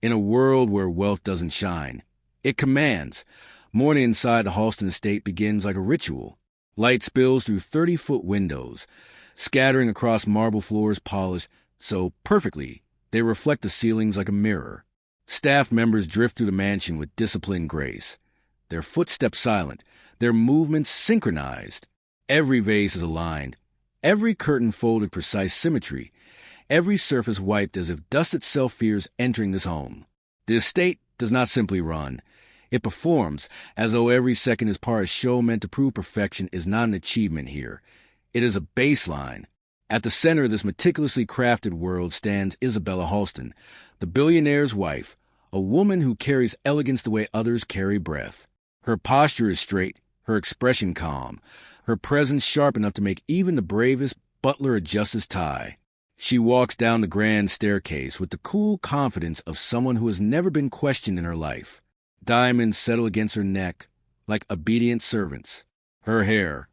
In a world where wealth doesn't shine, it commands. Morning inside the Halston estate begins like a ritual. Light spills through 30-foot windows, scattering across marble floors polished so perfectly they reflect the ceilings like a mirror. Staff members drift through the mansion with disciplined grace, their footsteps silent, their movements synchronized. Every vase is aligned, every curtain folded precise symmetry, every surface wiped as if dust itself fears entering this home. The estate does not simply run. It performs, as though every second is part of a show meant to prove perfection is not an achievement here. It is a baseline. At the center of this meticulously crafted world stands Isabella Halston, the billionaire's wife, a woman who carries elegance the way others carry breath. Her posture is straight, her expression calm, her presence sharp enough to make even the bravest butler adjust his tie. She walks down the grand staircase with the cool confidence of someone who has never been questioned in her life. Diamonds settle against her neck like obedient servants. Her hair,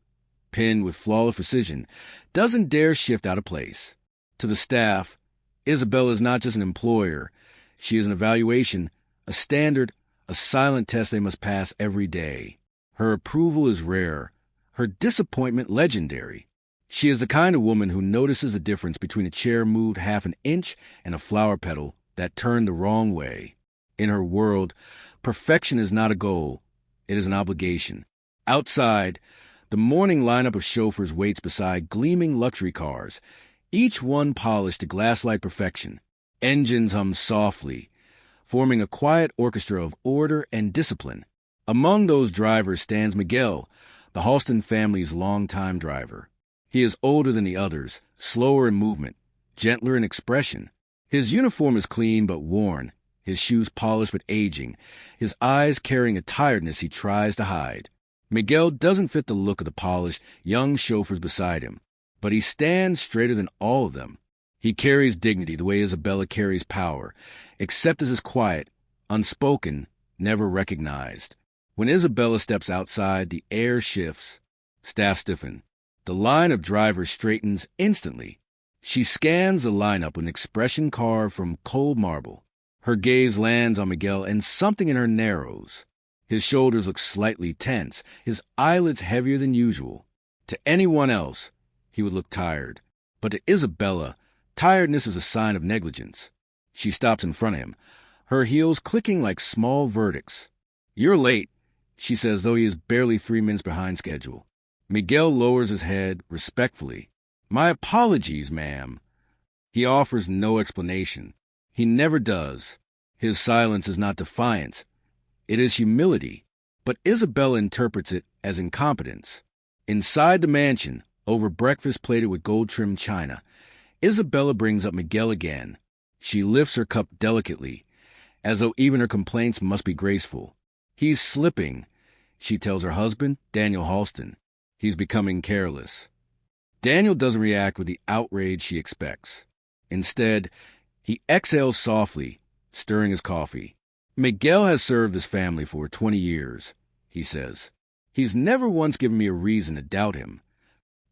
pinned with flawless precision, doesn't dare shift out of place. To the staff, Isabella is not just an employer. She is an evaluation, a standard, a silent test they must pass every day. Her approval is rare, her disappointment legendary. She is the kind of woman who notices the difference between a chair moved half an inch and a flower petal that turned the wrong way. In her world, perfection is not a goal, it is an obligation. Outside, the morning lineup of chauffeurs waits beside gleaming luxury cars, each one polished to glass-like perfection. Engines hum softly, forming a quiet orchestra of order and discipline. Among those drivers stands Miguel, the Halston family's longtime driver. He is older than the others, slower in movement, gentler in expression. His uniform is clean but worn, his shoes polished with aging, his eyes carrying a tiredness he tries to hide. Miguel doesn't fit the look of the polished, young chauffeurs beside him, but he stands straighter than all of them. He carries dignity the way Isabella carries power, except as is quiet, unspoken, never recognized. When Isabella steps outside, the air shifts. Staff stiffen. The line of drivers straightens instantly. She scans the lineup with an expression carved from cold marble. Her gaze lands on Miguel, and something in her narrows. His shoulders look slightly tense, his eyelids heavier than usual. To anyone else, he would look tired. But to Isabella, tiredness is a sign of negligence. She stops in front of him, her heels clicking like small verdicts. "You're late," she says, though he is barely 3 minutes behind schedule. Miguel lowers his head respectfully. "My apologies, ma'am." He offers no explanation. He never does. His silence is not defiance. It is humility. But Isabella interprets it as incompetence. Inside the mansion, over breakfast plated with gold-trimmed china, Isabella brings up Miguel again. She lifts her cup delicately, as though even her complaints must be graceful. "He's slipping," she tells her husband, Daniel Halston. "He's becoming careless." Daniel doesn't react with the outrage she expects. Instead, he exhales softly, stirring his coffee. "Miguel has served this family for 20 years, he says. He's never once given me a reason to doubt him."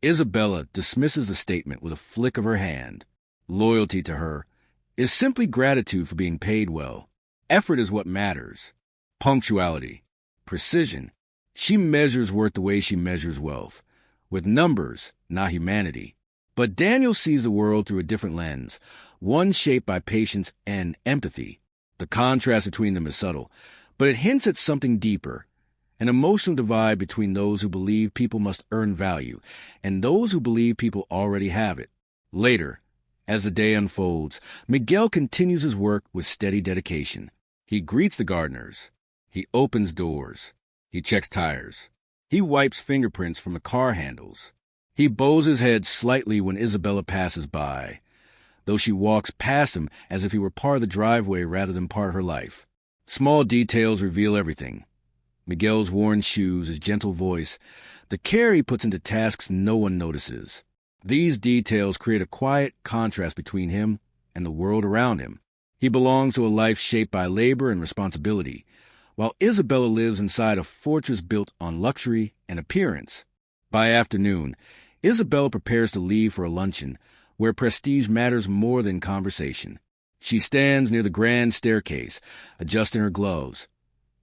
Isabella dismisses the statement with a flick of her hand. Loyalty to her is simply gratitude for being paid well. Effort is what matters. Punctuality. Precision. She measures worth the way she measures wealth, with numbers, not humanity. But Daniel sees the world through a different lens, one shaped by patience and empathy. The contrast between them is subtle, but it hints at something deeper, an emotional divide between those who believe people must earn value and those who believe people already have it. Later, as the day unfolds, Miguel continues his work with steady dedication. He greets the gardeners. He opens doors. He checks tires. He wipes fingerprints from the car handles. He bows his head slightly when Isabella passes by, though she walks past him as if he were part of the driveway rather than part of her life. Small details reveal everything. Miguel's worn shoes, his gentle voice, the care he puts into tasks no one notices. These details create a quiet contrast between him and the world around him. He belongs to a life shaped by labor and responsibility, while Isabella lives inside a fortress built on luxury and appearance. By afternoon, Isabella prepares to leave for a luncheon where prestige matters more than conversation. She stands near the grand staircase, adjusting her gloves,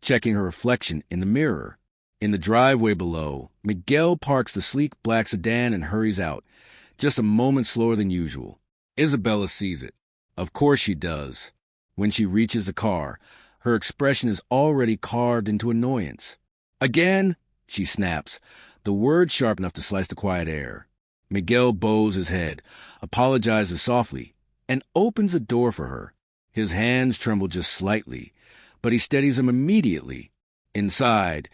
checking her reflection in the mirror. In the driveway below, Miguel parks the sleek black sedan and hurries out, just a moment slower than usual. Isabella sees it. Of course she does. When she reaches the car, her expression is already carved into annoyance. Again, she snaps, the word sharp enough to slice the quiet air. Miguel bows his head, apologizes softly, and opens the door for her. His hands tremble just slightly, but he steadies them immediately. Inside,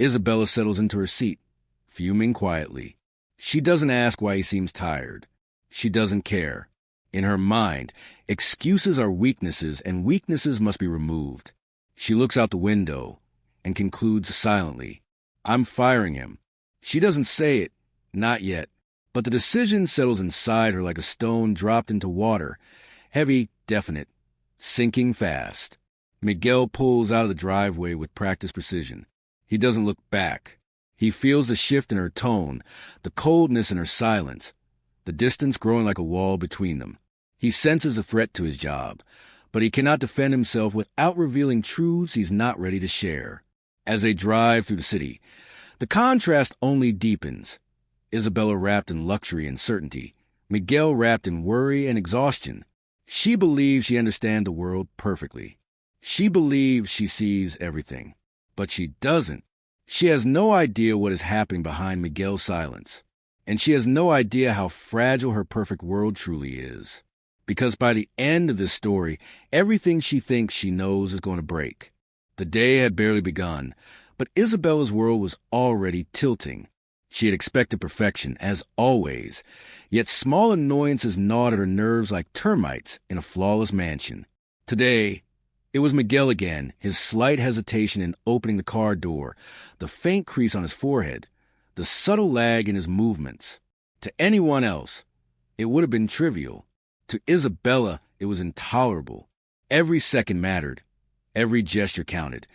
Isabella settles into her seat, fuming quietly. She doesn't ask why he seems tired. She doesn't care. In her mind, excuses are weaknesses, and weaknesses must be removed. She looks out the window and concludes silently, "I'm firing him." She doesn't say it, not yet, but the decision settles inside her like a stone dropped into water, heavy, definite, sinking fast. Miguel pulls out of the driveway with practiced precision. He doesn't look back. He feels the shift in her tone, the coldness in her silence, the distance growing like a wall between them. He senses a threat to his job, but he cannot defend himself without revealing truths he's not ready to share. As they drive through the city, the contrast only deepens. Isabella wrapped in luxury and certainty, Miguel wrapped in worry and exhaustion. She believes she understands the world perfectly. She believes she sees everything, but she doesn't. She has no idea what is happening behind Miguel's silence, and she has no idea how fragile her perfect world truly is. Because by the end of this story, everything she thinks she knows is going to break. The day had barely begun, but Isabella's world was already tilting. She had expected perfection, as always, yet small annoyances gnawed at her nerves like termites in a flawless mansion. Today, it was Miguel again, his slight hesitation in opening the car door, the faint crease on his forehead, the subtle lag in his movements. To anyone else, it would have been trivial. To Isabella, it was intolerable. Every second mattered. Every gesture counted.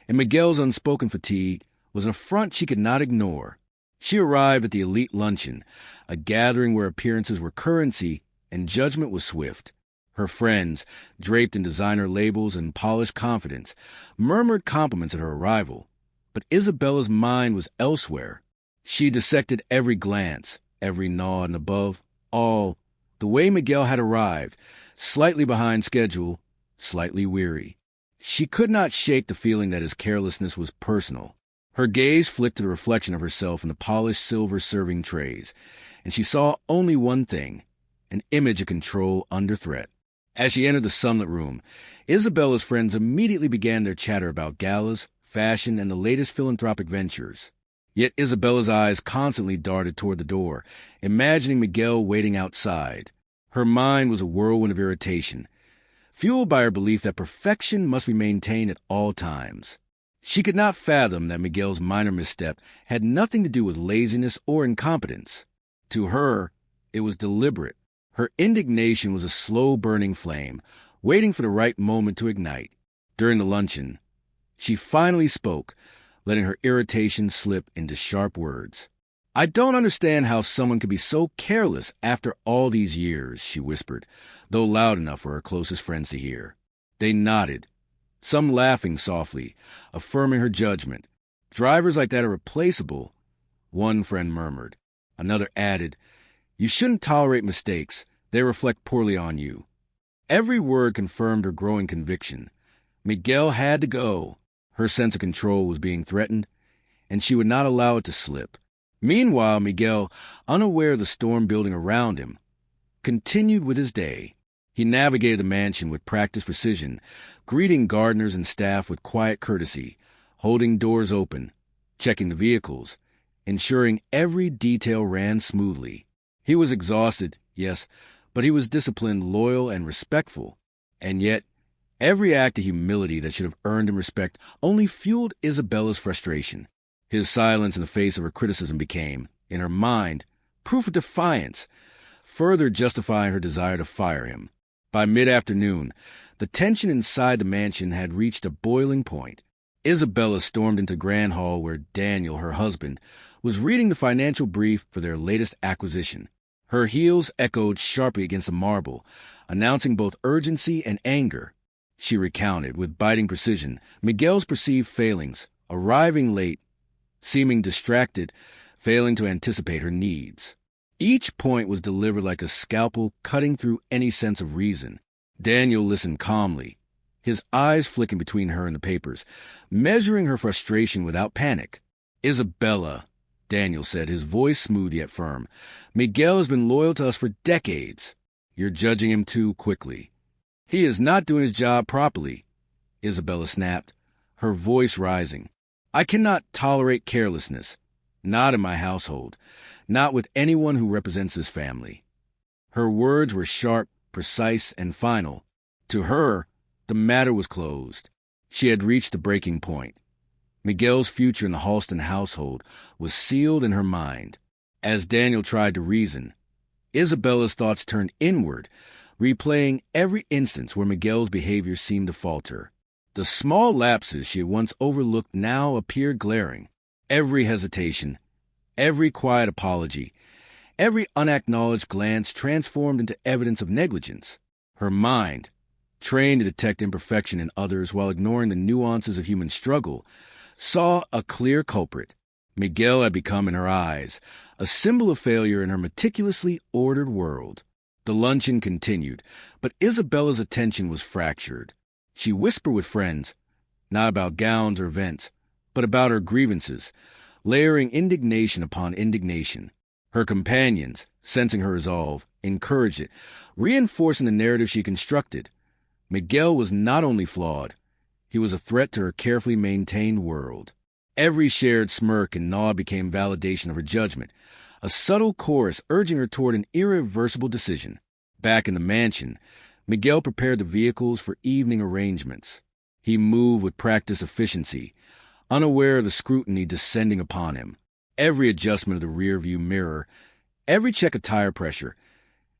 And Miguel's unspoken fatigue was an affront she could not ignore. She arrived at the elite luncheon, a gathering where appearances were currency and judgment was swift. Her friends, draped in designer labels and polished confidence, murmured compliments at her arrival. But Isabella's mind was elsewhere. She dissected every glance, every nod and above, all, the way Miguel had arrived, slightly behind schedule, slightly weary. She could not shake the feeling that his carelessness was personal. Her gaze flicked to the reflection of herself in the polished silver serving trays, and she saw only one thing, an image of control under threat. As she entered the sunlit room, Isabella's friends immediately began their chatter about galas, fashion, and the latest philanthropic ventures. Yet Isabella's eyes constantly darted toward the door, imagining Miguel waiting outside. Her mind was a whirlwind of irritation, fueled by her belief that perfection must be maintained at all times. She could not fathom that Miguel's minor misstep had nothing to do with laziness or incompetence. To her, it was deliberate. Her indignation was a slow-burning flame, waiting for the right moment to ignite. During the luncheon, she finally spoke, letting her irritation slip into sharp words. "I don't understand how someone could be so careless after all these years," she whispered, though loud enough for her closest friends to hear. They nodded, some laughing softly, affirming her judgment. "Drivers like that are replaceable," one friend murmured. Another added, "You shouldn't tolerate mistakes. They reflect poorly on you." Every word confirmed her growing conviction. Miguel had to go. Her sense of control was being threatened, and she would not allow it to slip. Meanwhile, Miguel, unaware of the storm building around him, continued with his day. He navigated the mansion with practiced precision, greeting gardeners and staff with quiet courtesy, holding doors open, checking the vehicles, ensuring every detail ran smoothly. He was exhausted, yes, but he was disciplined, loyal, and respectful. And yet, every act of humility that should have earned him respect only fueled Isabella's frustration. His silence in the face of her criticism became, in her mind, proof of defiance, further justifying her desire to fire him. By mid-afternoon, the tension inside the mansion had reached a boiling point. Isabella stormed into Grand Hall where Daniel, her husband, was reading the financial brief for their latest acquisition. Her heels echoed sharply against the marble, announcing both urgency and anger. She recounted, with biting precision, Miguel's perceived failings, arriving late, seeming distracted, failing to anticipate her needs. Each point was delivered like a scalpel cutting through any sense of reason. Daniel listened calmly, his eyes flicking between her and the papers, measuring her frustration without panic. "Isabella," Daniel said, his voice smooth yet firm, "Miguel has been loyal to us for decades. You're judging him too quickly." "He is not doing his job properly," Isabella snapped, her voice rising. "I cannot tolerate carelessness. Not in my household. Not with anyone who represents this family." Her words were sharp, precise, and final. To her, the matter was closed. She had reached the breaking point. Miguel's future in the Halston household was sealed in her mind. As Daniel tried to reason, Isabella's thoughts turned inward, replaying every instance where Miguel's behavior seemed to falter. The small lapses she had once overlooked now appeared glaring. Every hesitation, every quiet apology, every unacknowledged glance transformed into evidence of negligence. Her mind, trained to detect imperfection in others while ignoring the nuances of human struggle, saw a clear culprit. Miguel had become, in her eyes, a symbol of failure in her meticulously ordered world. The luncheon continued, but Isabella's attention was fractured. She whispered with friends, not about gowns or events, but about her grievances, layering indignation upon indignation. Her companions, sensing her resolve, encouraged it, reinforcing the narrative she constructed. Miguel was not only flawed, he was a threat to her carefully maintained world. Every shared smirk and nod became validation of her judgment, a subtle chorus urging her toward an irreversible decision. Back in the mansion, Miguel prepared the vehicles for evening arrangements. He moved with practiced efficiency, unaware of the scrutiny descending upon him. Every adjustment of the rear-view mirror, every check of tire pressure,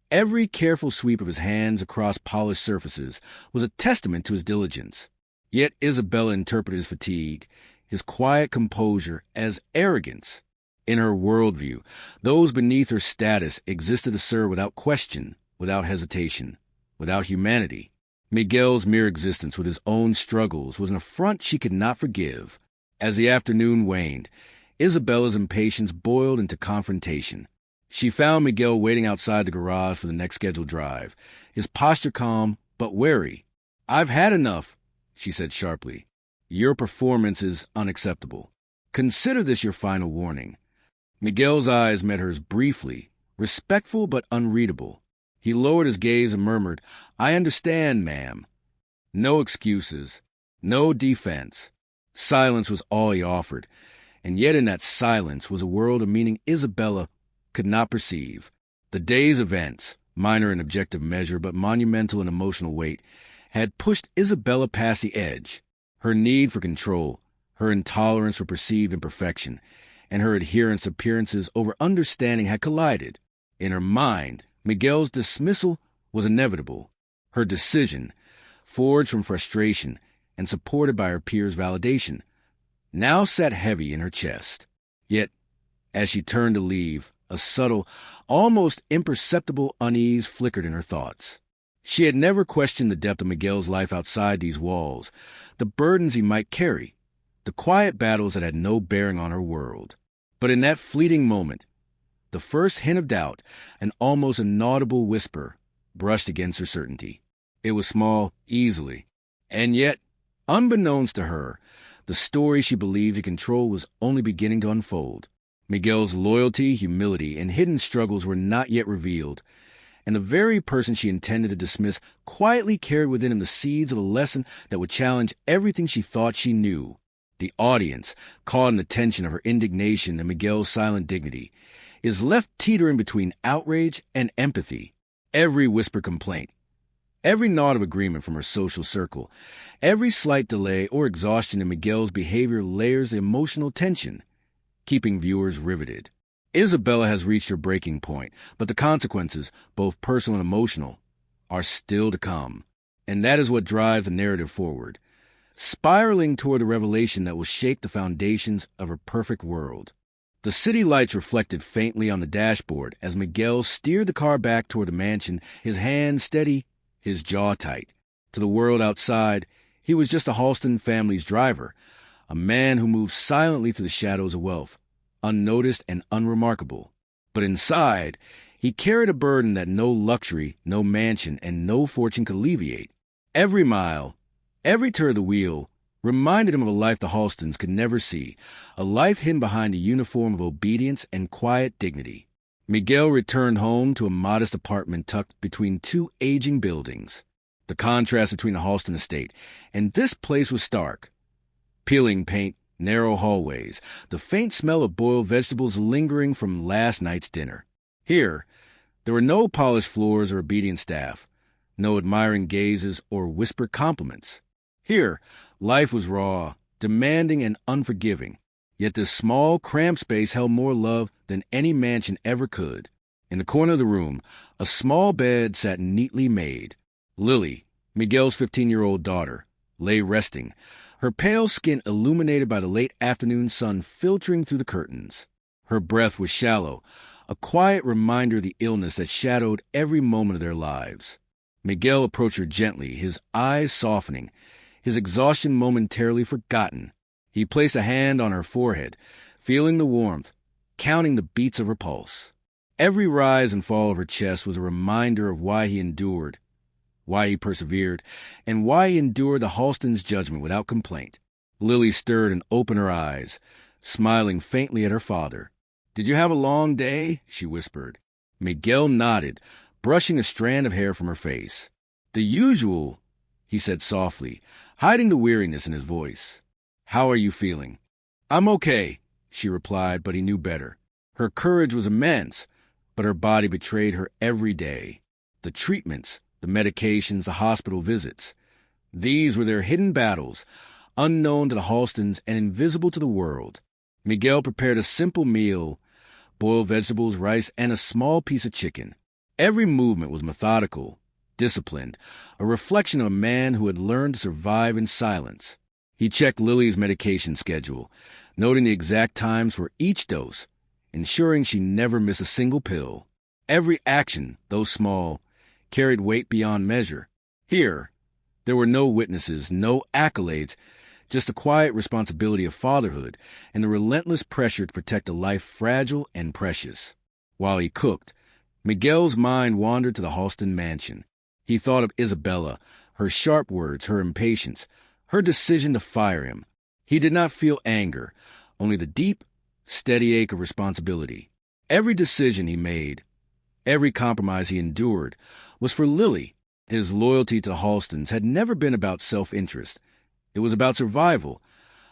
every careful sweep of his hands across polished surfaces was a testament to his diligence. Yet Isabella interpreted his fatigue, his quiet composure, as arrogance. In her worldview, those beneath her status existed to serve without question, without hesitation, without humanity. Miguel's mere existence with his own struggles was an affront she could not forgive. As the afternoon waned, Isabella's impatience boiled into confrontation. She found Miguel waiting outside the garage for the next scheduled drive, his posture calm but wary. "I've had enough," she said sharply. "Your performance is unacceptable. Consider this your final warning." Miguel's eyes met hers briefly, respectful but unreadable. He lowered his gaze and murmured, "I understand, ma'am." No excuses, no defense. Silence was all he offered, and yet in that silence was a world of meaning Isabella could not perceive. The day's events, minor in objective measure but monumental in emotional weight, had pushed Isabella past the edge. Her need for control, her intolerance for perceived imperfection, and her adherence to appearances over understanding had collided. In her mind, Miguel's dismissal was inevitable. Her decision, forged from frustration and supported by her peers' validation, now sat heavy in her chest. Yet, as she turned to leave, a subtle, almost imperceptible unease flickered in her thoughts. She had never questioned the depth of Miguel's life outside these walls, the burdens he might carry, the quiet battles that had no bearing on her world. But in that fleeting moment, the first hint of doubt, an almost inaudible whisper, brushed against her certainty. It was small, easily, and yet, unbeknownst to her, the story she believed to control was only beginning to unfold. Miguel's loyalty, humility, and hidden struggles were not yet revealed, and the very person she intended to dismiss quietly carried within him the seeds of a lesson that would challenge everything she thought she knew. The audience, caught in the tension of her indignation and Miguel's silent dignity, is left teetering between outrage and empathy. Every whispered complaint, every nod of agreement from her social circle, every slight delay or exhaustion in Miguel's behavior layers the emotional tension, keeping viewers riveted. Isabella has reached her breaking point, but the consequences, both personal and emotional, are still to come. And that is what drives the narrative forward, spiraling toward the revelation that will shake the foundations of her perfect world. The city lights reflected faintly on the dashboard as Miguel steered the car back toward the mansion, his hand steady, his jaw tight. To the world outside, he was just a Halston family's driver, a man who moved silently through the shadows of wealth, unnoticed and unremarkable. But inside, he carried a burden that no luxury, no mansion, and no fortune could alleviate. Every mile, every turn of the wheel, reminded him of a life the Halstons could never see, a life hidden behind a uniform of obedience and quiet dignity. Miguel returned home to a modest apartment tucked between two aging buildings. The contrast between the Halston estate and this place was stark. Peeling paint, narrow hallways, the faint smell of boiled vegetables lingering from last night's dinner. Here, there were no polished floors or obedient staff, no admiring gazes or whispered compliments. Here, life was raw, demanding, and unforgiving. Yet this small, cramped space held more love than any mansion ever could. In the corner of the room, a small bed sat neatly made. Lily, Miguel's 15-year-old daughter, lay resting, her pale skin illuminated by the late afternoon sun filtering through the curtains. Her breath was shallow, a quiet reminder of the illness that shadowed every moment of their lives. Miguel approached her gently, his eyes softening, his exhaustion momentarily forgotten. He placed a hand on her forehead, feeling the warmth, counting the beats of her pulse. Every rise and fall of her chest was a reminder of why he endured, why he persevered, and why he endured the Halstons' judgment without complaint. Lily stirred and opened her eyes, smiling faintly at her father. "Did you have a long day?" she whispered. Miguel nodded, brushing a strand of hair from her face. "The usual," he said softly, hiding the weariness in his voice. "How are you feeling?" "I'm okay," she replied, but he knew better. Her courage was immense, but her body betrayed her every day. The treatments, the medications, the hospital visits. These were their hidden battles, unknown to the Halstons and invisible to the world. Miguel prepared a simple meal, boiled vegetables, rice, and a small piece of chicken. Every movement was methodical, disciplined, a reflection of a man who had learned to survive in silence. He checked Lily's medication schedule, noting the exact times for each dose, ensuring she never missed a single pill. Every action, though small, carried weight beyond measure. Here, there were no witnesses, no accolades, just the quiet responsibility of fatherhood and the relentless pressure to protect a life fragile and precious. While he cooked, Miguel's mind wandered to the Halston mansion. He thought of Isabella, her sharp words, her impatience, her decision to fire him. He did not feel anger, only the deep, steady ache of responsibility. Every decision he made, every compromise he endured, was for Lily. His loyalty to the Halstons had never been about self-interest. It was about survival,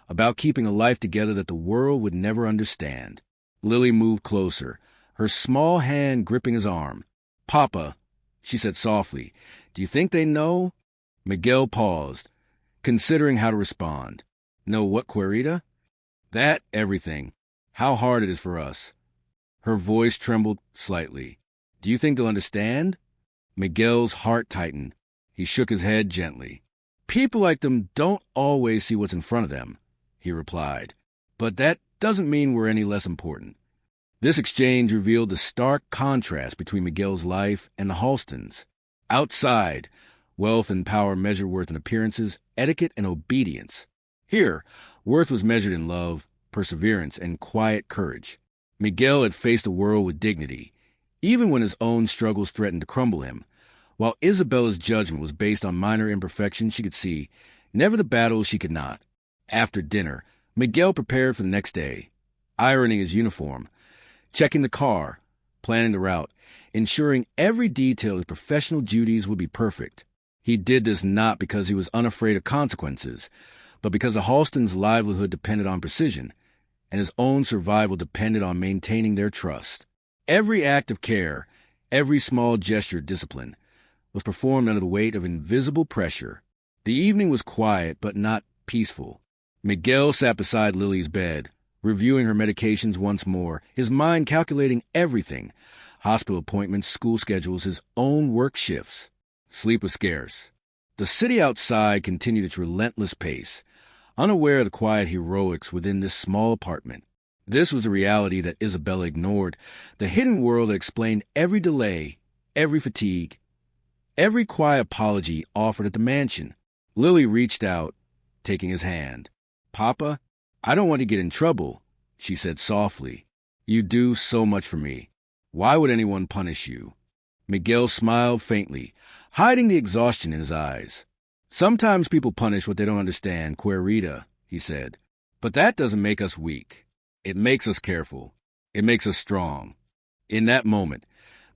about keeping a life together that the world would never understand. Lily moved closer, her small hand gripping his arm. "Papa," she said softly, "do you think they know?" Miguel paused, considering how to respond. "Know what, Querida?" "That, everything. How hard it is for us." Her voice trembled slightly. "Do you think they'll understand?" Miguel's heart tightened. He shook his head gently. "People like them don't always see what's in front of them," he replied. "But that doesn't mean we're any less important." This exchange revealed the stark contrast between Miguel's life and the Halstons. Outside, wealth and power measured worth in appearances, etiquette, and obedience. Here, worth was measured in love, perseverance, and quiet courage. Miguel had faced the world with dignity, even when his own struggles threatened to crumble him. While Isabella's judgment was based on minor imperfections she could see, never the battles she could not. After dinner, Miguel prepared for the next day, ironing his uniform, checking the car, planning the route, ensuring every detail of his professional duties would be perfect. He did this not because he was unafraid of consequences, but because the Halstons' livelihood depended on precision, and his own survival depended on maintaining their trust. Every act of care, every small gesture of discipline, was performed under the weight of invisible pressure. The evening was quiet, but not peaceful. Miguel sat beside Lily's bed, reviewing her medications once more, his mind calculating everything: hospital appointments, school schedules, his own work shifts. Sleep was scarce. The city outside continued its relentless pace, unaware of the quiet heroics within this small apartment. This was a reality that Isabella ignored, the hidden world that explained every delay, every fatigue, every quiet apology offered at the mansion. Lily reached out, taking his hand. "Papa, I don't want to get in trouble," she said softly. "You do so much for me. Why would anyone punish you?" Miguel smiled faintly, hiding the exhaustion in his eyes. "Sometimes people punish what they don't understand, Querida," he said. "But that doesn't make us weak. It makes us careful. It makes us strong." In that moment,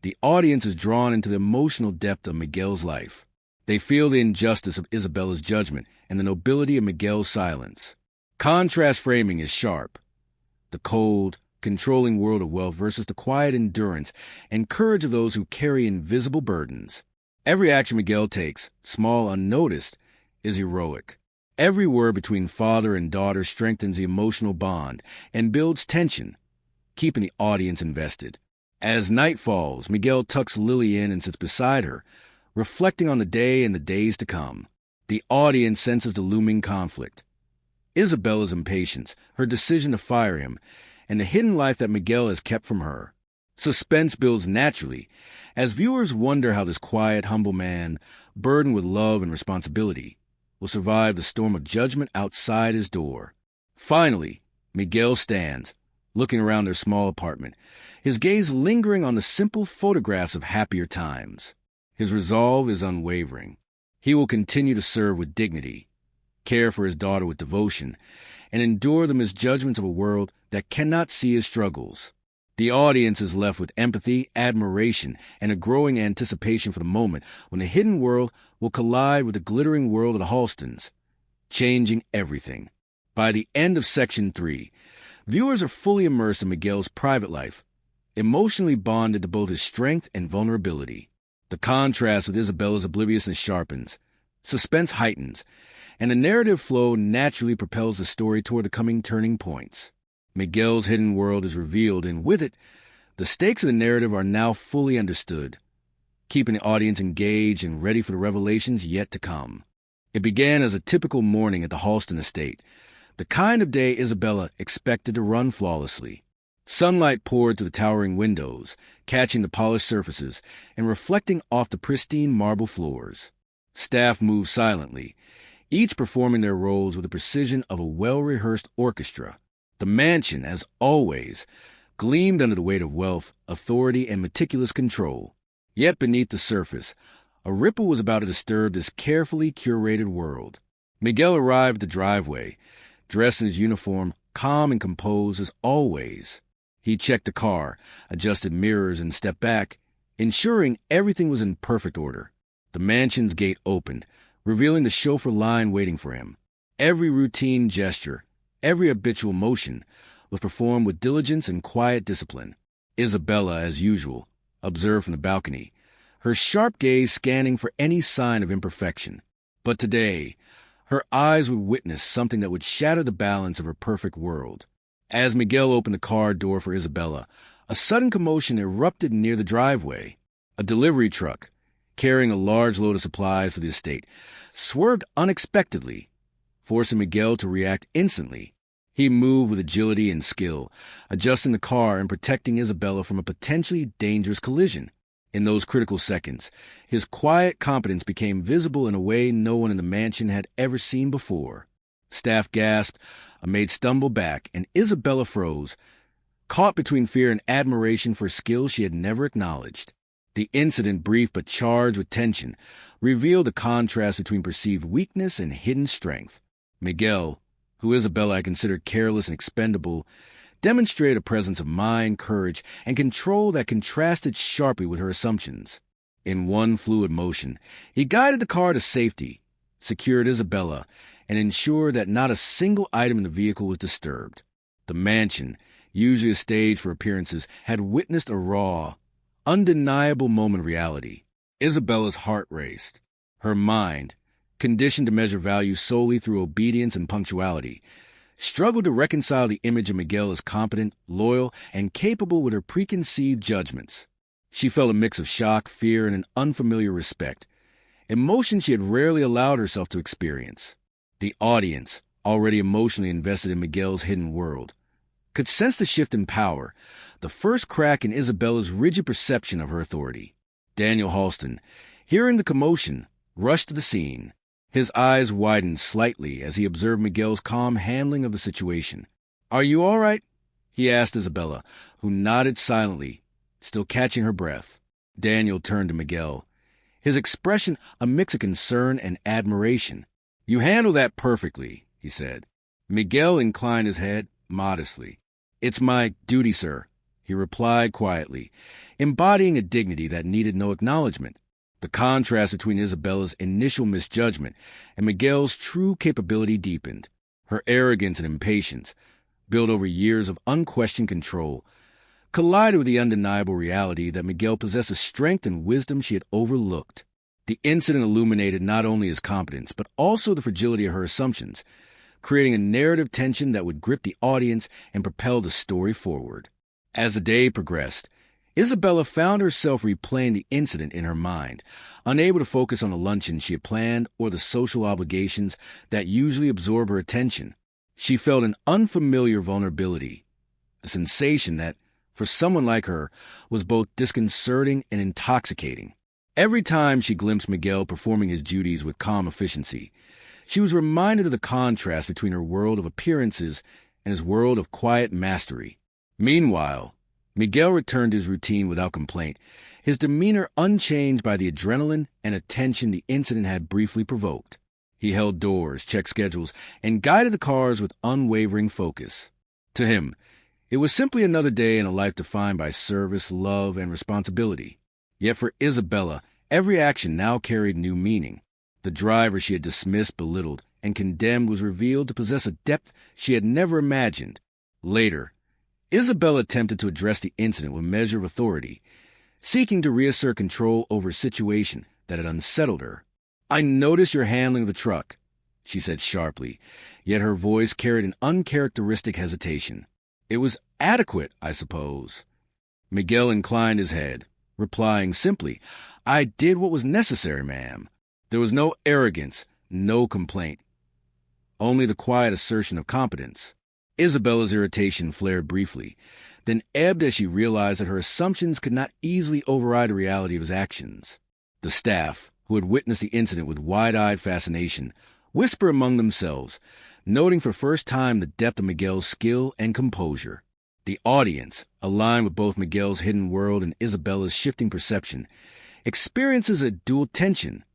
the audience is drawn into the emotional depth of Miguel's life. They feel the injustice of Isabella's judgment and the nobility of Miguel's silence. Contrast framing is sharp. The cold, controlling world of wealth versus the quiet endurance and courage of those who carry invisible burdens. Every action Miguel takes, small unnoticed, is heroic. Every word between father and daughter strengthens the emotional bond and builds tension, keeping the audience invested. As night falls, Miguel tucks Lily in and sits beside her, reflecting on the day and the days to come. The audience senses the looming conflict. Isabella's impatience, her decision to fire him, and the hidden life that Miguel has kept from her. Suspense builds naturally, as viewers wonder how this quiet, humble man, burdened with love and responsibility, will survive the storm of judgment outside his door. Finally, Miguel stands, looking around their small apartment, his gaze lingering on the simple photographs of happier times. His resolve is unwavering. He will continue to serve with dignity, care for his daughter with devotion, and endure the misjudgments of a world that cannot see his struggles. The audience is left with empathy, admiration, and a growing anticipation for the moment when the hidden world will collide with the glittering world of the Halstons, changing everything. By the end of Section 3, viewers are fully immersed in Miguel's private life, emotionally bonded to both his strength and vulnerability. The contrast with Isabella's obliviousness sharpens, suspense heightens, and the narrative flow naturally propels the story toward the coming turning points. Miguel's hidden world is revealed, and with it, the stakes of the narrative are now fully understood, keeping the audience engaged and ready for the revelations yet to come. It began as a typical morning at the Halston estate, the kind of day Isabella expected to run flawlessly. Sunlight poured through the towering windows, catching the polished surfaces and reflecting off the pristine marble floors. Staff moved silently, each performing their roles with the precision of a well-rehearsed orchestra. The mansion, as always, gleamed under the weight of wealth, authority, and meticulous control. Yet beneath the surface, a ripple was about to disturb this carefully curated world. Miguel arrived at the driveway, dressed in his uniform, calm and composed as always. He checked the car, adjusted mirrors, and stepped back, ensuring everything was in perfect order. The mansion's gate opened, revealing the chauffeur line waiting for him. Every routine gesture, every habitual motion, was performed with diligence and quiet discipline. Isabella, as usual, observed from the balcony, her sharp gaze scanning for any sign of imperfection. But today, her eyes would witness something that would shatter the balance of her perfect world. As Miguel opened the car door for Isabella, a sudden commotion erupted near the driveway. A delivery truck, carrying a large load of supplies for the estate, swerved unexpectedly, forcing Miguel to react instantly. He moved with agility and skill, adjusting the car and protecting Isabella from a potentially dangerous collision. In those critical seconds, his quiet competence became visible in a way no one in the mansion had ever seen before. Staff gasped, a maid stumbled back, and Isabella froze, caught between fear and admiration for skills she had never acknowledged. The incident, brief but charged with tension, revealed the contrast between perceived weakness and hidden strength. Miguel, who Isabella had considered careless and expendable, demonstrated a presence of mind, courage, and control that contrasted sharply with her assumptions. In one fluid motion, he guided the car to safety, secured Isabella, and ensured that not a single item in the vehicle was disturbed. The mansion, usually a stage for appearances, had witnessed a raw, undeniable moment of reality. Isabella's heart raced. Her mind, conditioned to measure value solely through obedience and punctuality, struggled to reconcile the image of Miguel as competent, loyal, and capable with her preconceived judgments. She felt a mix of shock, fear, and an unfamiliar respect, emotions she had rarely allowed herself to experience. The audience, already emotionally invested in Miguel's hidden world, could sense the shift in power, the first crack in Isabella's rigid perception of her authority. Daniel Halston, hearing the commotion, rushed to the scene. His eyes widened slightly as he observed Miguel's calm handling of the situation. "Are you all right?" he asked Isabella, who nodded silently, still catching her breath. Daniel turned to Miguel, his expression a mix of concern and admiration. "You handle that perfectly," he said. Miguel inclined his head modestly. "It's my duty, sir," he replied quietly, embodying a dignity that needed no acknowledgement. The contrast between Isabella's initial misjudgment and Miguel's true capability deepened. Her arrogance and impatience, built over years of unquestioned control, collided with the undeniable reality that Miguel possessed a strength and wisdom she had overlooked. The incident illuminated not only his competence, but also the fragility of her assumptions, creating a narrative tension that would grip the audience and propel the story forward. As the day progressed, Isabella found herself replaying the incident in her mind, unable to focus on the luncheon she had planned or the social obligations that usually absorb her attention. She felt an unfamiliar vulnerability, a sensation that, for someone like her, was both disconcerting and intoxicating. Every time she glimpsed Miguel performing his duties with calm efficiency, she was reminded of the contrast between her world of appearances and his world of quiet mastery. Meanwhile, Miguel returned to his routine without complaint, his demeanor unchanged by the adrenaline and attention the incident had briefly provoked. He held doors, checked schedules, and guided the cars with unwavering focus. To him, it was simply another day in a life defined by service, love, and responsibility. Yet for Isabella, every action now carried new meaning. The driver she had dismissed, belittled, and condemned was revealed to possess a depth she had never imagined. Later, Isabella attempted to address the incident with a measure of authority, seeking to reassert control over a situation that had unsettled her. "I noticed your handling of the truck," she said sharply, yet her voice carried an uncharacteristic hesitation. "It was adequate, I suppose." Miguel inclined his head, replying simply, "I did what was necessary, ma'am." There was no arrogance, no complaint, only the quiet assertion of competence. Isabella's irritation flared briefly, then ebbed as she realized that her assumptions could not easily override the reality of his actions. The staff, who had witnessed the incident with wide-eyed fascination, whispered among themselves, noting for the first time the depth of Miguel's skill and composure. The audience, aligned with both Miguel's hidden world and Isabella's shifting perception, experiences a dual tension,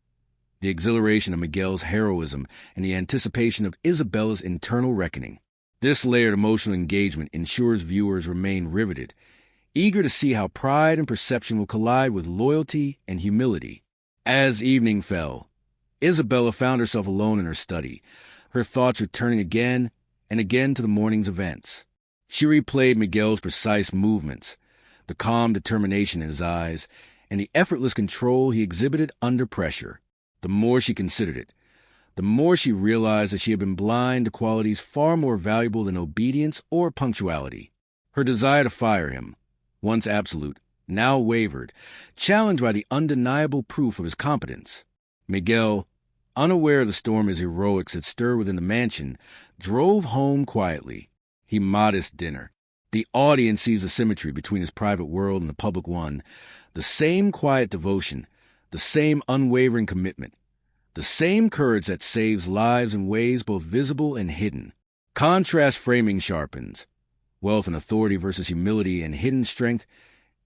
the exhilaration of Miguel's heroism and the anticipation of Isabella's internal reckoning. This layered emotional engagement ensures viewers remain riveted, eager to see how pride and perception will collide with loyalty and humility. As evening fell, Isabella found herself alone in her study, her thoughts returning again and again to the morning's events. She replayed Miguel's precise movements, the calm determination in his eyes, and the effortless control he exhibited under pressure. The more she considered it, the more she realized that she had been blind to qualities far more valuable than obedience or punctuality. Her desire to fire him, once absolute, now wavered, challenged by the undeniable proof of his competence. Miguel, unaware of the storm his heroics had stirred within the mansion, drove home quietly. He modest dinner. The audience sees the symmetry between his private world and the public one, the same quiet devotion, the same unwavering commitment, the same courage that saves lives in ways both visible and hidden. Contrast framing sharpens. Wealth and authority versus humility and hidden strength,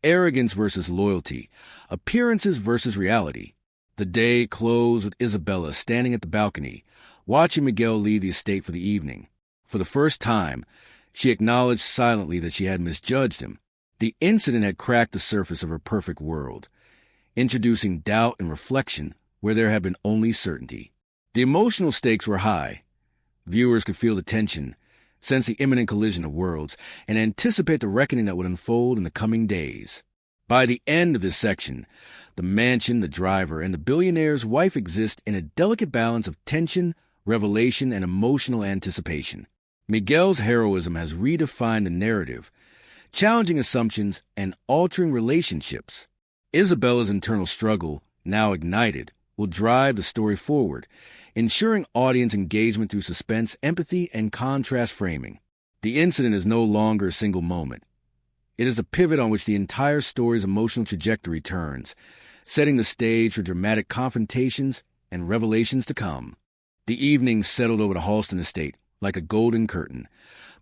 arrogance versus loyalty, appearances versus reality. The day closed with Isabella standing at the balcony, watching Miguel leave the estate for the evening. For the first time, she acknowledged silently that she had misjudged him. The incident had cracked the surface of her perfect world, introducing doubt and reflection where there had been only certainty. The emotional stakes were high. Viewers could feel the tension, sense the imminent collision of worlds, and anticipate the reckoning that would unfold in the coming days. By the end of this section, the mansion, the driver, and the billionaire's wife exist in a delicate balance of tension, revelation, and emotional anticipation. Miguel's heroism has redefined the narrative, challenging assumptions and altering relationships. Isabella's internal struggle, now ignited, will drive the story forward, ensuring audience engagement through suspense, empathy, and contrast framing. The incident is no longer a single moment. It is the pivot on which the entire story's emotional trajectory turns, setting the stage for dramatic confrontations and revelations to come. The evening settled over the Halston estate like a golden curtain,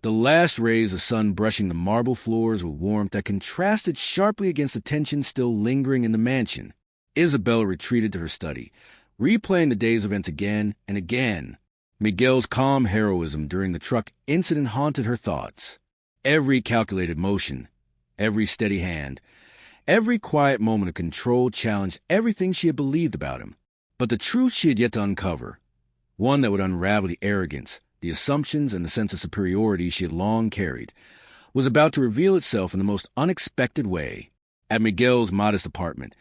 the last rays of sun brushing the marble floors with warmth that contrasted sharply against the tension still lingering in the mansion. Isabella retreated to her study, replaying the day's events again and again. Miguel's calm heroism during the truck incident haunted her thoughts. Every calculated motion, every steady hand, every quiet moment of control challenged everything she had believed about him. But the truth she had yet to uncover, one that would unravel the arrogance, the assumptions, and the sense of superiority she had long carried, was about to reveal itself in the most unexpected way. At Miguel's modest apartment,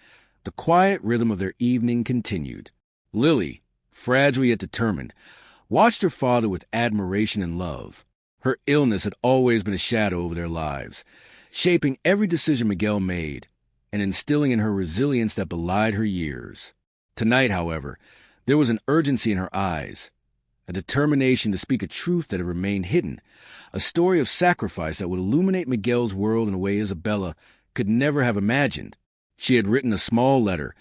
the quiet rhythm of their evening continued. Lily, fragile yet determined, watched her father with admiration and love. Her illness had always been a shadow over their lives, shaping every decision Miguel made and instilling in her resilience that belied her years. Tonight, however, there was an urgency in her eyes, a determination to speak a truth that had remained hidden, a story of sacrifice that would illuminate Miguel's world in a way Isabella could never have imagined. She had written a small letter,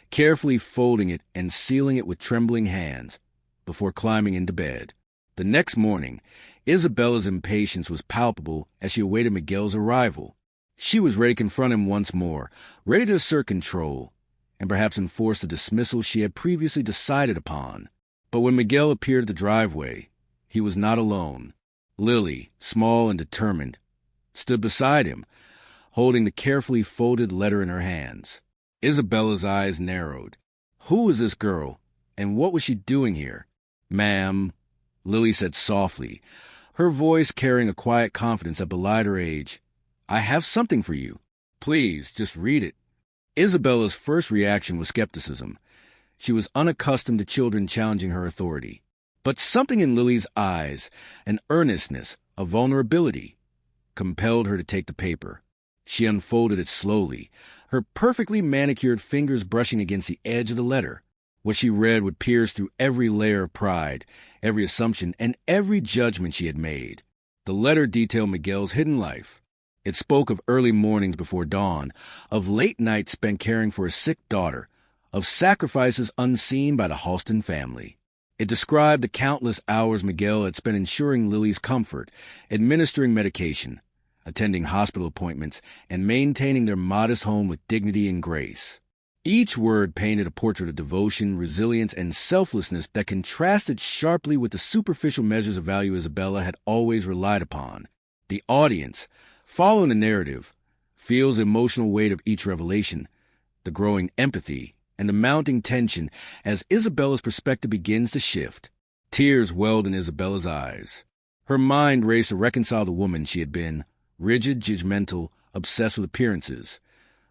carefully folding it and sealing it with trembling hands, before climbing into bed. The next morning, Isabella's impatience was palpable as she awaited Miguel's arrival. She was ready to confront him once more, ready to assert control, and perhaps enforce the dismissal she had previously decided upon. But when Miguel appeared at the driveway, he was not alone. Lily, small and determined, stood beside him, holding the carefully folded letter in her hands. Isabella's eyes narrowed. Who was this girl, and what was she doing here? "Ma'am," Lily said softly, her voice carrying a quiet confidence that belied her age, "I have something for you. Please, just read it." Isabella's first reaction was skepticism. She was unaccustomed to children challenging her authority. But something in Lily's eyes, an earnestness, a vulnerability, compelled her to take the paper. She unfolded it slowly, her perfectly manicured fingers brushing against the edge of the letter. What she read would pierce through every layer of pride, every assumption, and every judgment she had made. The letter detailed Miguel's hidden life. It spoke of early mornings before dawn, of late nights spent caring for a sick daughter, of sacrifices unseen by the Halston family. It described the countless hours Miguel had spent ensuring Lily's comfort, administering medication, attending hospital appointments, and maintaining their modest home with dignity and grace. Each word painted a portrait of devotion, resilience, and selflessness that contrasted sharply with the superficial measures of value Isabella had always relied upon. The audience, following the narrative, feels the emotional weight of each revelation, the growing empathy, and the mounting tension as Isabella's perspective begins to shift. Tears welled in Isabella's eyes. Her mind raced to reconcile the woman she had been, rigid, judgmental, obsessed with appearances,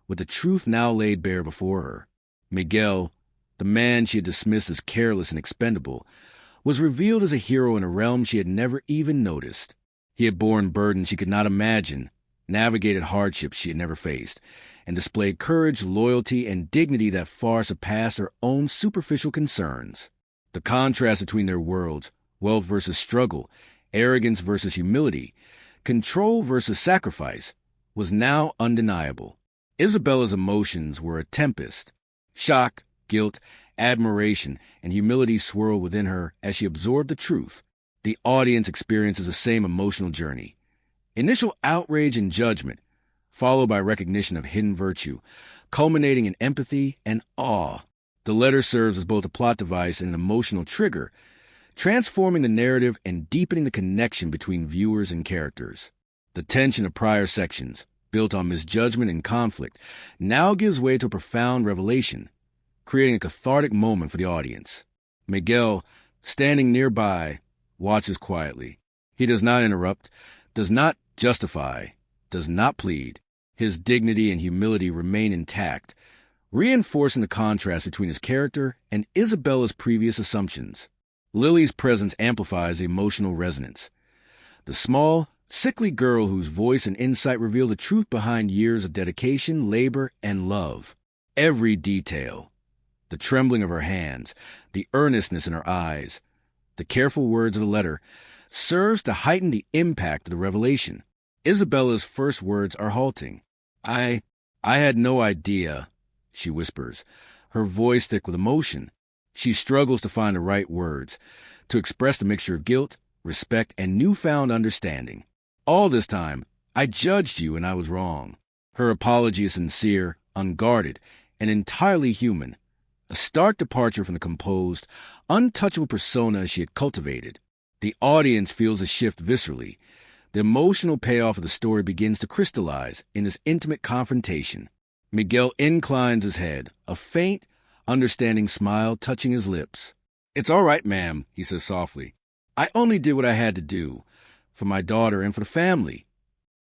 with the truth now laid bare before her. Miguel, the man she had dismissed as careless and expendable, was revealed as a hero in a realm she had never even noticed. He had borne burdens she could not imagine, navigated hardships she had never faced, and displayed courage, loyalty, and dignity that far surpassed her own superficial concerns. The contrast between their worlds, wealth versus struggle, arrogance versus humility, control versus sacrifice, was now undeniable. Isabella's emotions were a tempest. Shock, guilt, admiration, and humility swirled within her as she absorbed the truth. The audience experiences the same emotional journey. Initial outrage and judgment, followed by recognition of hidden virtue, culminating in empathy and awe. The letter serves as both a plot device and an emotional trigger, transforming the narrative and deepening the connection between viewers and characters. The tension of prior sections, built on misjudgment and conflict, now gives way to a profound revelation, creating a cathartic moment for the audience. Miguel, standing nearby, watches quietly. He does not interrupt, does not justify, does not plead. His dignity and humility remain intact, reinforcing the contrast between his character and Isabella's previous assumptions. Lily's presence amplifies the emotional resonance. The small, sickly girl whose voice and insight reveal the truth behind years of dedication, labor, and love. Every detail, the trembling of her hands, the earnestness in her eyes, the careful words of the letter, serves to heighten the impact of the revelation. Isabella's first words are halting. I had no idea, she whispers, her voice thick with emotion. She struggles to find the right words, to express the mixture of guilt, respect, and newfound understanding. All this time, I judged you and I was wrong. Her apology is sincere, unguarded, and entirely human. A stark departure from the composed, untouchable persona she had cultivated. The audience feels a shift viscerally. The emotional payoff of the story begins to crystallize in this intimate confrontation. Miguel inclines his head, a faint, understanding smile touching his lips. "It's all right, ma'am," he says softly. "I only did what I had to do, for my daughter and for the family."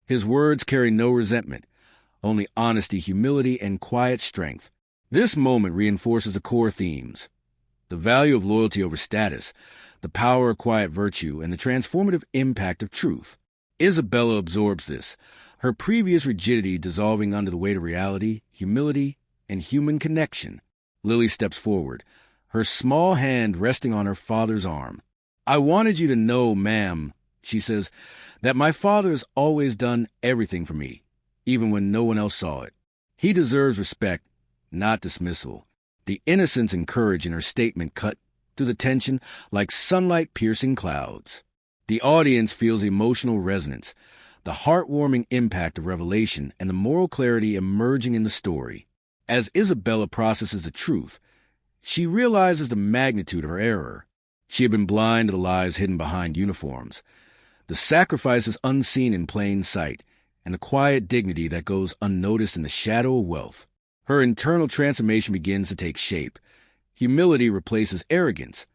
His words carry no resentment, only honesty, humility, and quiet strength. This moment reinforces the core themes: the value of loyalty over status, the power of quiet virtue, and the transformative impact of truth. Isabella absorbs this, her previous rigidity dissolving under the weight of reality, humility, and human connection. Lily steps forward, her small hand resting on her father's arm. "I wanted you to know, ma'am," she says, "that my father has always done everything for me, even when no one else saw it. He deserves respect, not dismissal." The innocence and courage in her statement cut through the tension like sunlight piercing clouds. The audience feels emotional resonance, the heartwarming impact of revelation, and the moral clarity emerging in the story. As Isabella processes the truth, she realizes the magnitude of her error. She had been blind to the lives hidden behind uniforms, the sacrifices unseen in plain sight, and the quiet dignity that goes unnoticed in the shadow of wealth. Her internal transformation begins to take shape. Humility replaces arrogance,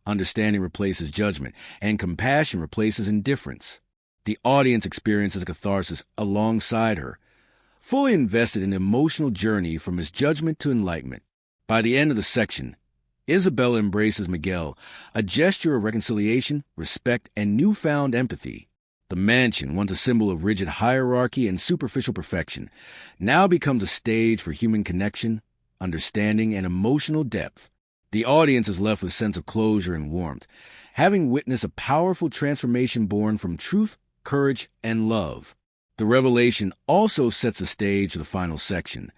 understanding replaces judgment, and compassion replaces indifference. The audience experiences a catharsis alongside her, fully invested in the emotional journey from misjudgment to enlightenment. By the end of the section, Isabella embraces Miguel, a gesture of reconciliation, respect, and newfound empathy. The mansion, once a symbol of rigid hierarchy and superficial perfection, now becomes a stage for human connection, understanding, and emotional depth. The audience is left with a sense of closure and warmth, having witnessed a powerful transformation born from truth, courage, and love. The revelation also sets the stage for the final section,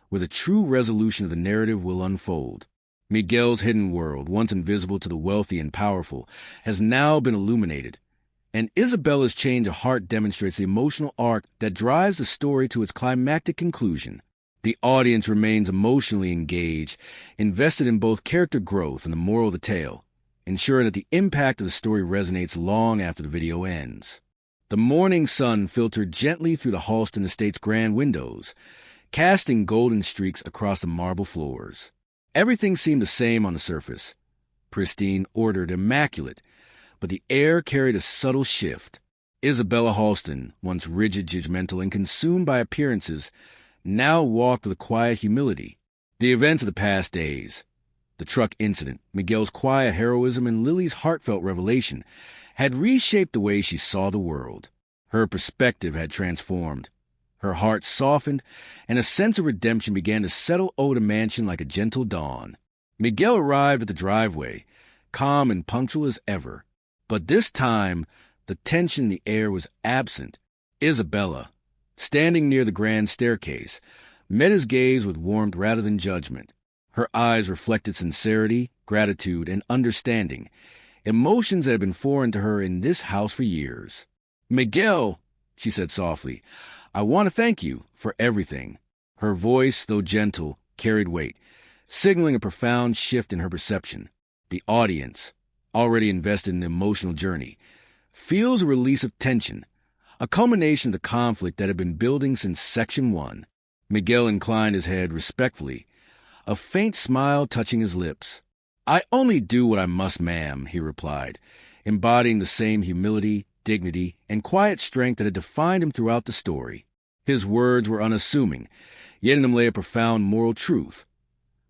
where the true resolution of the narrative will unfold. Miguel's hidden world, once invisible to the wealthy and powerful, has now been illuminated, and Isabella's change of heart demonstrates the emotional arc that drives the story to its climactic conclusion. The audience remains emotionally engaged, invested in both character growth and the moral of the tale, ensuring that the impact of the story resonates long after the video ends. The morning sun filtered gently through the Halston Estate's grand windows, casting golden streaks across the marble floors. Everything seemed the same on the surface, pristine, ordered, immaculate, but the air carried a subtle shift. Isabella Halston, once rigid, judgmental, and consumed by appearances, now walked with a quiet humility. The events of the past days, the truck incident, Miguel's quiet heroism, and Lily's heartfelt revelation had reshaped the way she saw the world. Her perspective had transformed. Her heart softened, and a sense of redemption began to settle over the mansion like a gentle dawn. Miguel arrived at the driveway, calm and punctual as ever. But this time, the tension in the air was absent. Isabella, standing near the grand staircase, met his gaze with warmth rather than judgment. Her eyes reflected sincerity, gratitude, and understanding, emotions that had been foreign to her in this house for years. "Miguel," she said softly, "I want to thank you for everything." Her voice, though gentle, carried weight, signaling a profound shift in her perception. The audience, already invested in the emotional journey, feels a release of tension, a culmination of the conflict that had been building since Section 1. Miguel inclined his head respectfully, a faint smile touching his lips. "I only do what I must, ma'am," he replied, embodying the same humility, dignity, and quiet strength that had defined him throughout the story. His words were unassuming, yet in them lay a profound moral truth.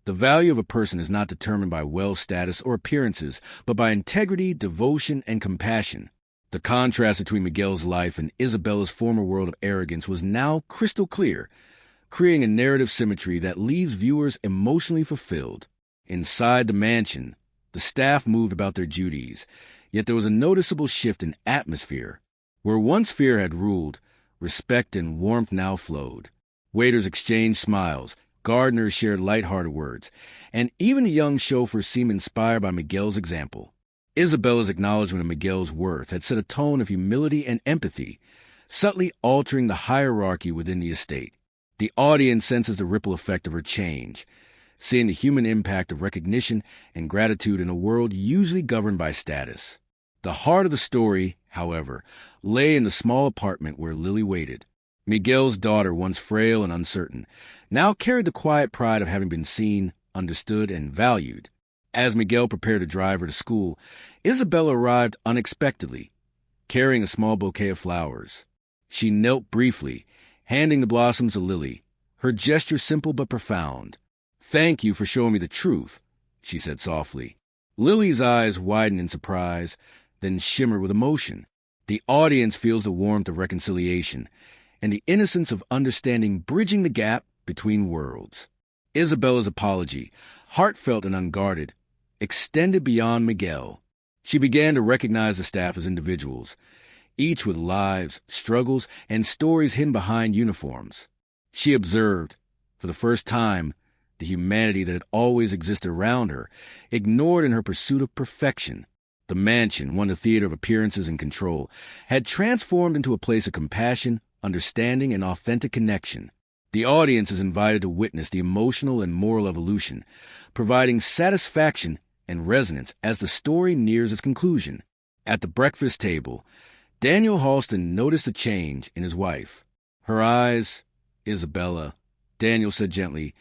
The value of a person is not determined by wealth, status, or appearances, but by integrity, devotion, and compassion. The contrast between Miguel's life and Isabella's former world of arrogance was now crystal clear, creating a narrative symmetry that leaves viewers emotionally fulfilled. Inside the mansion, the staff moved about their duties, Yet there was a noticeable shift in atmosphere. Where once fear had ruled, respect and warmth now flowed. Waiters exchanged smiles, gardeners shared light-hearted words, and even the young chauffeur seemed inspired by Miguel's example. Isabella's acknowledgement of Miguel's worth had set a tone of humility and empathy, subtly altering the hierarchy within the estate. The audience senses the ripple effect of her change, seeing the human impact of recognition and gratitude in a world usually governed by status. The heart of the story, however, lay in the small apartment where Lily waited. Miguel's daughter, once frail and uncertain, now carried the quiet pride of having been seen, understood, and valued. As Miguel prepared to drive her to school, Isabella arrived unexpectedly, carrying a small bouquet of flowers. She knelt briefly, handing the blossoms to Lily, her gesture simple but profound. "Thank you for showing me the truth," she said softly. Lily's eyes widened in surprise, then shimmered with emotion. The audience feels the warmth of reconciliation and the innocence of understanding bridging the gap between worlds. Isabella's apology, heartfelt and unguarded, extended beyond Miguel. She began to recognize the staff as individuals, each with lives, struggles, and stories hidden behind uniforms. She observed, for the first time, the humanity that had always existed around her, ignored in her pursuit of perfection. The mansion, once a theater of appearances and control, had transformed into a place of compassion, understanding, and authentic connection. The audience is invited to witness the emotional and moral evolution, providing satisfaction and resonance as the story nears its conclusion. At the breakfast table, Daniel Halston noticed a change in his wife. Her eyes, "Isabella," Daniel said gently,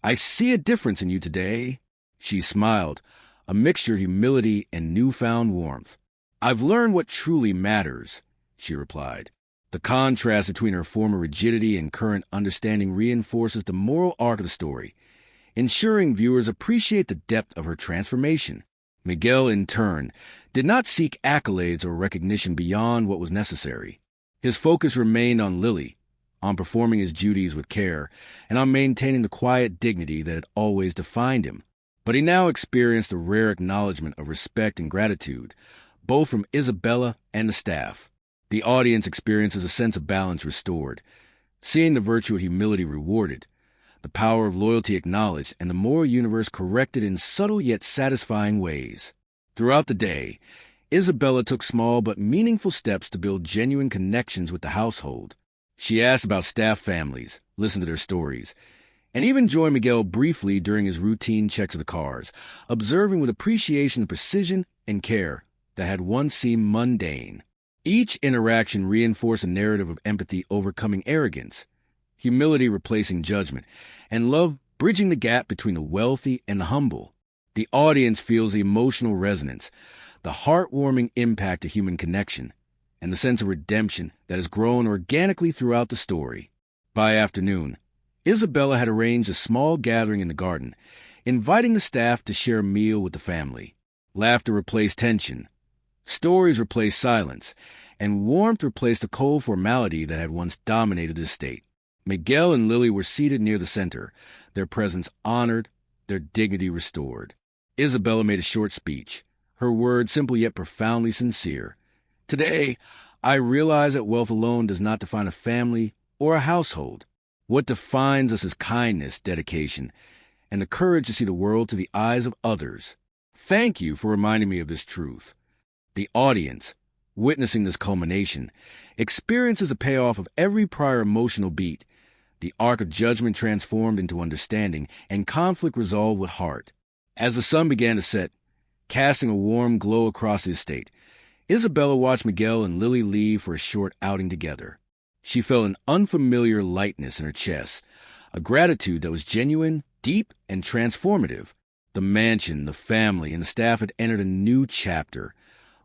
"I see a difference in you today." She smiled, a mixture of humility and newfound warmth. "I've learned what truly matters," she replied. The contrast between her former rigidity and current understanding reinforces the moral arc of the story, ensuring viewers appreciate the depth of her transformation. Miguel, in turn, did not seek accolades or recognition beyond what was necessary. His focus remained on Lily, on performing his duties with care, and on maintaining the quiet dignity that had always defined him. But he now experienced a rare acknowledgement of respect and gratitude, both from Isabella and the staff. The audience experiences a sense of balance restored, seeing the virtue of humility rewarded, the power of loyalty acknowledged, and the moral universe corrected in subtle yet satisfying ways. Throughout the day, Isabella took small but meaningful steps to build genuine connections with the household. She asked about staff families, listened to their stories, and even joined Miguel briefly during his routine checks of the cars, observing with appreciation the precision and care that had once seemed mundane. Each interaction reinforced a narrative of empathy overcoming arrogance, humility replacing judgment, and love bridging the gap between the wealthy and the humble. The audience feels the emotional resonance, the heartwarming impact of human connection, and the sense of redemption that has grown organically throughout the story. By afternoon, Isabella had arranged a small gathering in the garden, inviting the staff to share a meal with the family. Laughter replaced tension, stories replaced silence, and warmth replaced the cold formality that had once dominated the estate. Miguel and Lily were seated near the center, their presence honored, their dignity restored. Isabella made a short speech, her words simple yet profoundly sincere. "Today, I realize that wealth alone does not define a family or a household. What defines us is kindness, dedication, and the courage to see the world through the eyes of others. Thank you for reminding me of this truth." The audience, witnessing this culmination, experiences a payoff of every prior emotional beat, the arc of judgment transformed into understanding, and conflict resolved with heart. As the sun began to set, casting a warm glow across the estate, Isabella watched Miguel and Lily leave for a short outing together. She felt an unfamiliar lightness in her chest, a gratitude that was genuine, deep, and transformative. The mansion, the family, and the staff had entered a new chapter,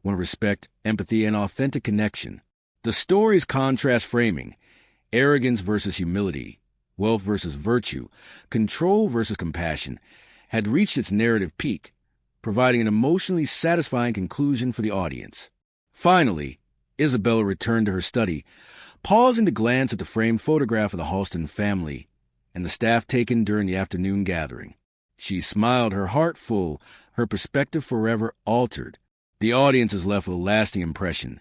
one of respect, empathy, and authentic connection. The story's contrast framing, arrogance versus humility, wealth versus virtue, control versus compassion, had reached its narrative peak, providing an emotionally satisfying conclusion for the audience. Finally, Isabella returned to her study, pausing to glance at the framed photograph of the Halston family and the staff taken during the afternoon gathering. She smiled, her heart full, her perspective forever altered. The audience is left with a lasting impression.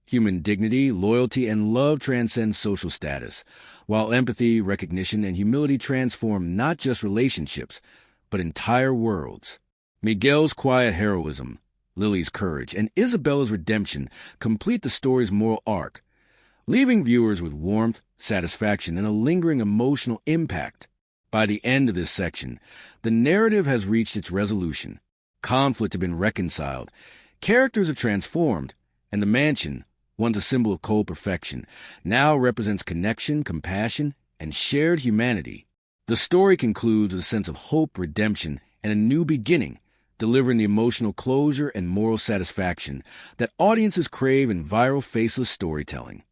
Human dignity, loyalty, and love transcend social status, while empathy, recognition, and humility transform not just relationships, but entire worlds. Miguel's quiet heroism, Lily's courage, and Isabella's redemption complete the story's moral arc, leaving viewers with warmth, satisfaction, and a lingering emotional impact. By the end of this section, the narrative has reached its resolution. Conflict has been reconciled, characters have transformed, and the mansion, once a symbol of cold perfection, now represents connection, compassion, and shared humanity. The story concludes with a sense of hope, redemption, and a new beginning, delivering the emotional closure and moral satisfaction that audiences crave in viral faceless storytelling.